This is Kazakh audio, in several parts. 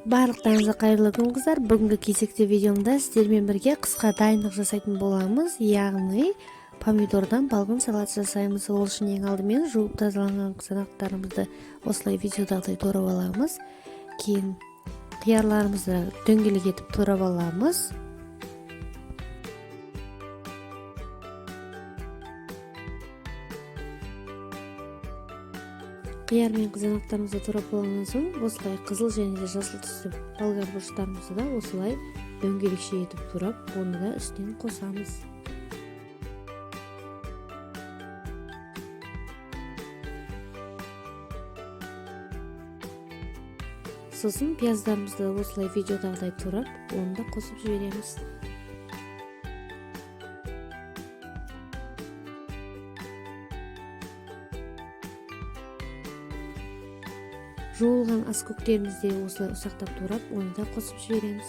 Барлықтарыңызға қайырлы күн қыздар. Бүгінгі кезекті видеомда сіздермен бірге қысқа дайындық жасайтын боламыз. Яғни помидордан балғын салат жасаймыз. Ол үшін ең алдымен жуып тазаланған қызанақтарымызды осылай видеодағыдай турап аламыз. Кейін қиярларымызды дөңгелек етіп турап аламыз. Қияр мен қызанақтарымызды турап болғаннан соң осылай қызыл және де жасыл түсті болгар бұрыштарымызды да осылай дөңгелекше етіп турап, оны да үстінен қосамыз. Сосын пияздарымызды осылай видеодағыдай турап, оны да қосып жібереміз. Жуылған аскөктерімізді осылай ұсақтап турап, оны да қосып жібереміз.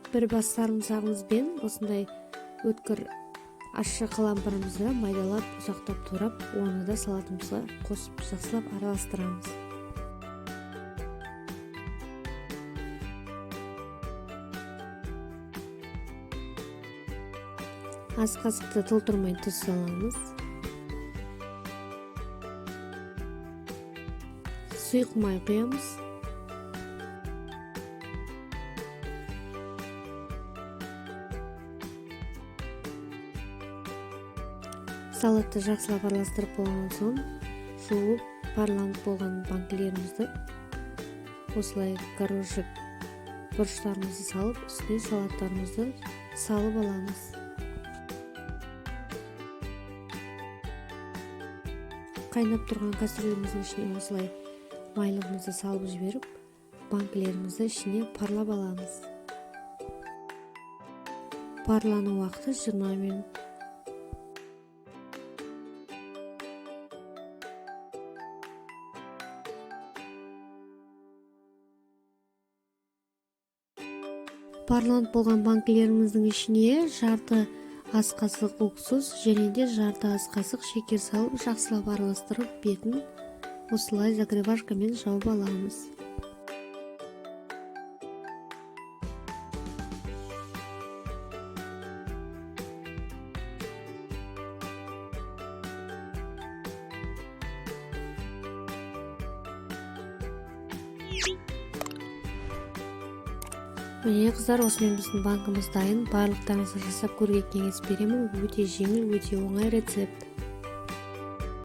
Бір бас сарымсағымызбен осындай өткір ащы қалампырымызды майдалап ұсақтап турап, оны да салатымызға қосып жақсылап араластырамыз. Ас қасықты толтырмай тұз саламыз. Сұйық май құямыз. Салатты жақсылап араластырып болған соң, жуып парланып болған банкілерімізді осылай горошек бұрыштарымызды салып, үстіне салаттарымызды салып аламыз. Қайнап тұрған кастрөліміздің ішіне осылай майлығымызды салып жіберіп, банкілерімізді ішіне парлап аламыз. Парлану уақыты 20 минут. Парланып болған банкілеріміздің ішіне жарты ас қасық уксус және де жарты ас қасық шекер салып, жақсылап араластырып, бетін осылай загревашкамен жауып аламыз. Міне қыздар, осымен біздің банкымыз дайын. Барлықтарыңызға жасап көруге кеңес беремін. Өте жеңіл, өте оңай рецепт.